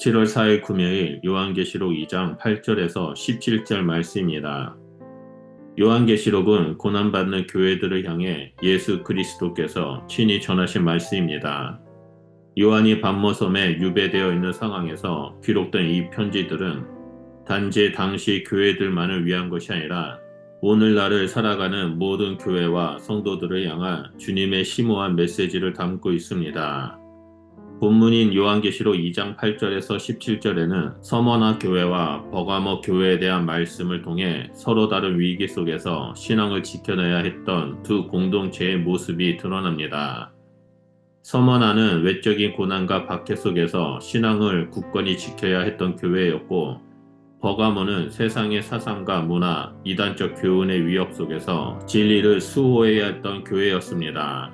7월 4일 금요일 요한계시록 2장 8절에서 17절 말씀입니다. 요한계시록은 고난받는 교회들을 향해 예수 그리스도께서 친히 전하신 말씀입니다. 요한이 밤모섬에 유배되어 있는 상황에서 기록된 이 편지들은 단지 당시 교회들만을 위한 것이 아니라 오늘날을 살아가는 모든 교회와 성도들을 향한 주님의 심오한 메시지를 담고 있습니다. 본문인 요한계시록 2장 8절에서 17절에는 서머나 교회와 버가모 교회에 대한 말씀을 통해 서로 다른 위기 속에서 신앙을 지켜내야 했던 두 공동체의 모습이 드러납니다. 서머나는 외적인 고난과 박해 속에서 신앙을 굳건히 지켜야 했던 교회였고, 버가모는 세상의 사상과 문화, 이단적 교훈의 위협 속에서 진리를 수호해야 했던 교회였습니다.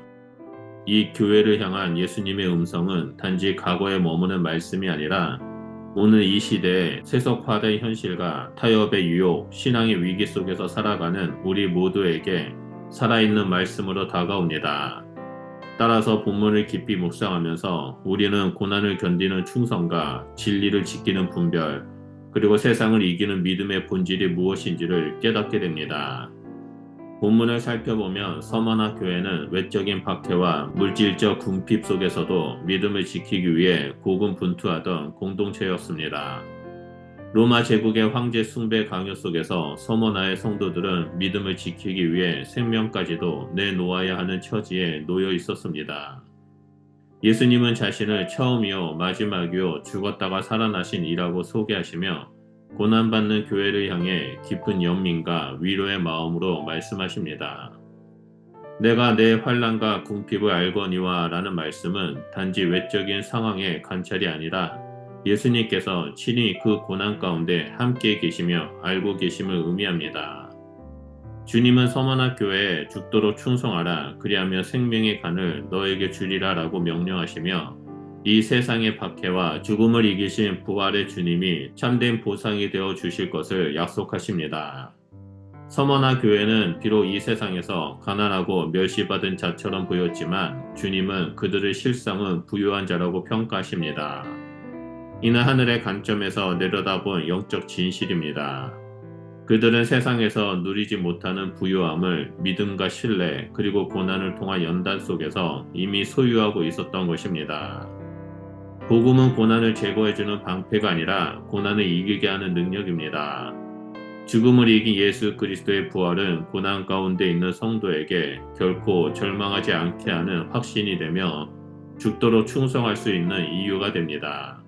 이 교회를 향한 예수님의 음성은 단지 과거에 머무는 말씀이 아니라 오늘 이 시대의 세속화된 현실과 타협의 유혹, 신앙의 위기 속에서 살아가는 우리 모두에게 살아있는 말씀으로 다가옵니다. 따라서 본문을 깊이 묵상하면서 우리는 고난을 견디는 충성과 진리를 지키는 분별, 그리고 세상을 이기는 믿음의 본질이 무엇인지를 깨닫게 됩니다. 본문을 살펴보면 서머나 교회는 외적인 박해와 물질적 궁핍 속에서도 믿음을 지키기 위해 고군분투하던 공동체였습니다. 로마 제국의 황제 숭배 강요 속에서 서머나의 성도들은 믿음을 지키기 위해 생명까지도 내놓아야 하는 처지에 놓여 있었습니다. 예수님은 자신을 처음이요 마지막이요 죽었다가 살아나신 이라고 소개하시며 고난받는 교회를 향해 깊은 연민과 위로의 마음으로 말씀하십니다. 내가 내 환난과 궁핍을 알거니와 라는 말씀은 단지 외적인 상황의 관찰이 아니라 예수님께서 친히 그 고난 가운데 함께 계시며 알고 계심을 의미합니다. 주님은 서머나 교회에 죽도록 충성하라 그리하며 생명의 간을 너에게 주리라 라고 명령하시며 이 세상의 박해와 죽음을 이기신 부활의 주님이 참된 보상이 되어 주실 것을 약속하십니다. 서머나 교회는 비록 이 세상에서 가난하고 멸시받은 자처럼 보였지만 주님은 그들의 실상은 부유한 자라고 평가하십니다. 이는 하늘의 관점에서 내려다본 영적 진실입니다. 그들은 세상에서 누리지 못하는 부유함을 믿음과 신뢰 그리고 고난을 통한 연단 속에서 이미 소유하고 있었던 것입니다. 복음은 고난을 제거해주는 방패가 아니라 고난을 이기게 하는 능력입니다. 죽음을 이긴 예수 그리스도의 부활은 고난 가운데 있는 성도에게 결코 절망하지 않게 하는 확신이 되며 죽도록 충성할 수 있는 이유가 됩니다.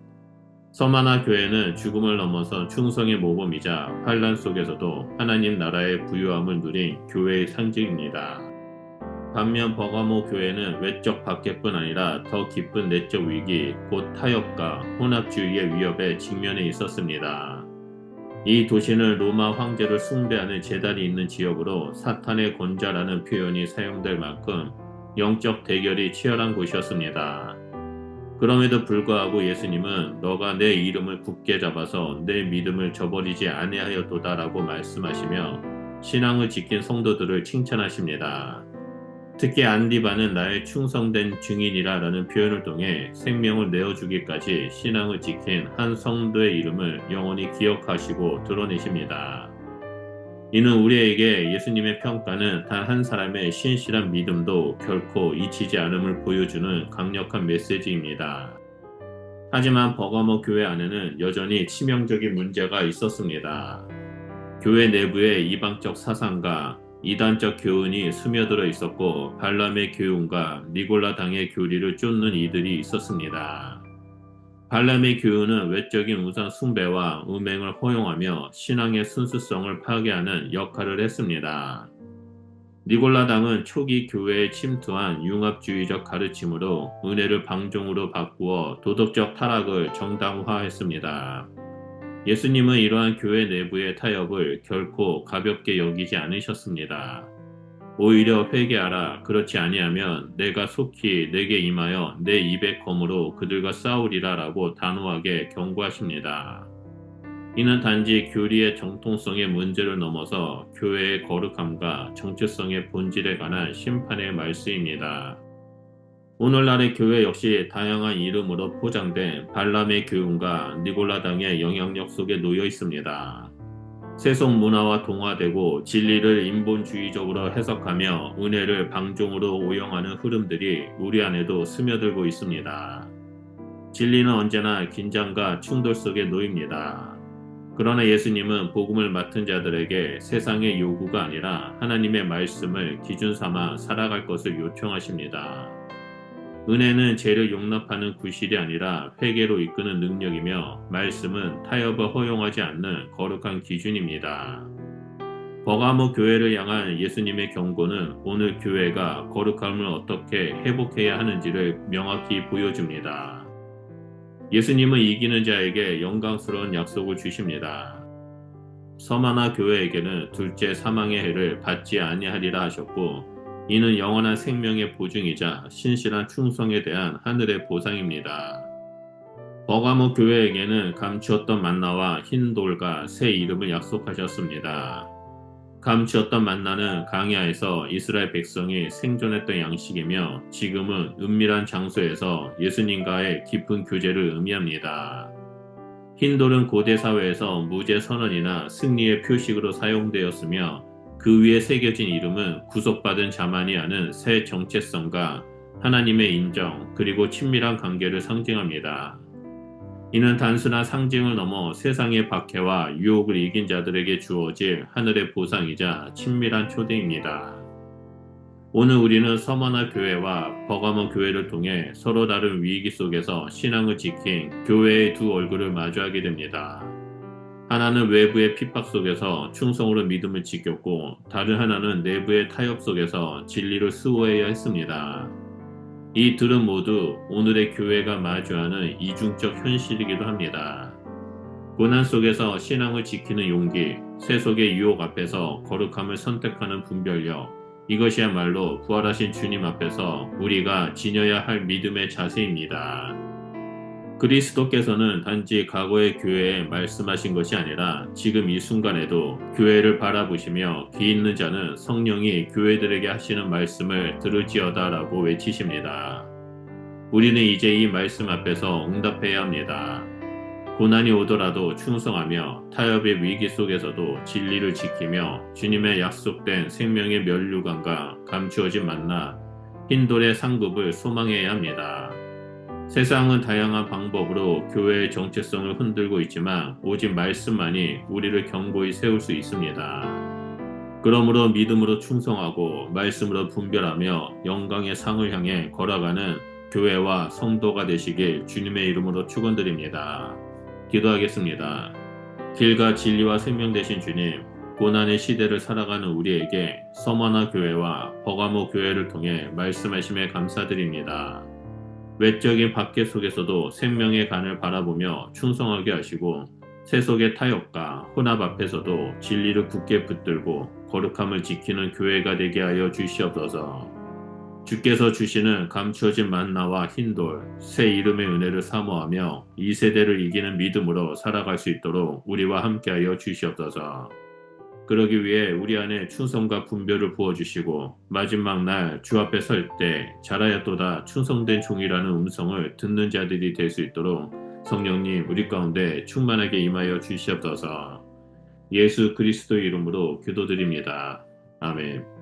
서머나 교회는 죽음을 넘어선 충성의 모범이자 환난 속에서도 하나님 나라의 부유함을 누린 교회의 상징입니다. 반면 버가모 교회는 외적 박해뿐 아니라 더 깊은 내적 위기, 곧 타협과 혼합주의의 위협에 직면해 있었습니다. 이 도시는 로마 황제를 숭배하는 제단이 있는 지역으로 사탄의 권자라는 표현이 사용될 만큼 영적 대결이 치열한 곳이었습니다. 그럼에도 불구하고 예수님은 너가 내 이름을 굳게 잡아서 내 믿음을 저버리지 아니하였도다라고 말씀하시며 신앙을 지킨 성도들을 칭찬하십니다. 특히 안디바는 나의 충성된 증인이라라는 표현을 통해 생명을 내어주기까지 신앙을 지킨 한 성도의 이름을 영원히 기억하시고 드러내십니다. 이는 우리에게 예수님의 평가는 단 한 사람의 신실한 믿음도 결코 잊히지 않음을 보여주는 강력한 메시지입니다. 하지만 버가모 교회 안에는 여전히 치명적인 문제가 있었습니다. 교회 내부에 이방적 사상과 이단적 교훈이 스며들어 있었고 발람의 교훈과 니골라 당의 교리를 쫓는 이들이 있었습니다. 발람의 교훈은 외적인 우상 숭배와 음행을 허용하며 신앙의 순수성을 파괴하는 역할을 했습니다. 니골라 당은 초기 교회에 침투한 융합주의적 가르침으로 은혜를 방종으로 바꾸어 도덕적 타락을 정당화했습니다. 예수님은 이러한 교회 내부의 타협을 결코 가볍게 여기지 않으셨습니다. 오히려 회개하라. 그렇지 아니하면 내가 속히 내게 임하여 내 입의 검으로 그들과 싸우리라 라고 단호하게 경고하십니다. 이는 단지 교리의 정통성의 문제를 넘어서 교회의 거룩함과 정체성의 본질에 관한 심판의 말씀입니다. 오늘날의 교회 역시 다양한 이름으로 포장된 발람의 교훈과 니골라당의 영향력 속에 놓여 있습니다. 세속 문화와 동화되고 진리를 인본주의적으로 해석하며 은혜를 방종으로 오용하는 흐름들이 우리 안에도 스며들고 있습니다. 진리는 언제나 긴장과 충돌 속에 놓입니다. 그러나 예수님은 복음을 맡은 자들에게 세상의 요구가 아니라 하나님의 말씀을 기준 삼아 살아갈 것을 요청하십니다. 은혜는 죄를 용납하는 구실이 아니라 회개로 이끄는 능력이며 말씀은 타협을 허용하지 않는 거룩한 기준입니다. 버가모 교회를 향한 예수님의 경고는 오늘 교회가 거룩함을 어떻게 회복해야 하는지를 명확히 보여줍니다. 예수님은 이기는 자에게 영광스러운 약속을 주십니다. 서마나 교회에게는 둘째 사망의 해를 받지 아니하리라 하셨고 이는 영원한 생명의 보증이자 신실한 충성에 대한 하늘의 보상입니다. 버가모 교회에게는 감추었던 만나와 흰 돌과 새 이름을 약속하셨습니다. 감추었던 만나는 광야에서 이스라엘 백성이 생존했던 양식이며 지금은 은밀한 장소에서 예수님과의 깊은 교제를 의미합니다. 흰 돌은 고대 사회에서 무죄 선언이나 승리의 표식으로 사용되었으며 그 위에 새겨진 이름은 구속받은 자만이 아는 새 정체성과 하나님의 인정 그리고 친밀한 관계를 상징합니다. 이는 단순한 상징을 넘어 세상의 박해와 유혹을 이긴 자들에게 주어질 하늘의 보상이자 친밀한 초대입니다. 오늘 우리는 서머나 교회와 버가모 교회를 통해 서로 다른 위기 속에서 신앙을 지킨 교회의 두 얼굴을 마주하게 됩니다. 하나는 외부의 핍박 속에서 충성으로 믿음을 지켰고 다른 하나는 내부의 타협 속에서 진리를 수호해야 했습니다. 이 둘은 모두 오늘의 교회가 마주하는 이중적 현실이기도 합니다. 고난 속에서 신앙을 지키는 용기, 세속의 유혹 앞에서 거룩함을 선택하는 분별력, 이것이야말로 부활하신 주님 앞에서 우리가 지녀야 할 믿음의 자세입니다. 그리스도께서는 단지 과거의 교회에 말씀하신 것이 아니라 지금 이 순간에도 교회를 바라보시며 기 있는 자는 성령이 교회들에게 하시는 말씀을 들을지어다 라고 외치십니다. 우리는 이제 이 말씀 앞에서 응답해야 합니다. 고난이 오더라도 충성하며 타협의 위기 속에서도 진리를 지키며 주님의 약속된 생명의 면류관과 감추어진 만나 흰돌의 상급을 소망해야 합니다. 세상은 다양한 방법으로 교회의 정체성을 흔들고 있지만 오직 말씀만이 우리를 견고히 세울 수 있습니다. 그러므로 믿음으로 충성하고 말씀으로 분별하며 영광의 상을 향해 걸어가는 교회와 성도가 되시길 주님의 이름으로 축원드립니다. 기도하겠습니다. 길과 진리와 생명 되신 주님, 고난의 시대를 살아가는 우리에게 서머나 교회와 버가모 교회를 통해 말씀하심에 감사드립니다. 외적인 박해 속에서도 생명의 간을 바라보며 충성하게 하시고 세속의 타협과 혼합 앞에서도 진리를 굳게 붙들고 거룩함을 지키는 교회가 되게 하여 주시옵소서. 주께서 주시는 감추어진 만나와 흰돌, 새 이름의 은혜를 사모하며 이 세대를 이기는 믿음으로 살아갈 수 있도록 우리와 함께하여 주시옵소서. 그러기 위해 우리 안에 충성과 분별을 부어주시고 마지막 날 주 앞에 설 때 잘하였도다 충성된 종이라는 음성을 듣는 자들이 될 수 있도록 성령님 우리 가운데 충만하게 임하여 주시옵소서. 예수 그리스도 이름으로 기도드립니다. 아멘.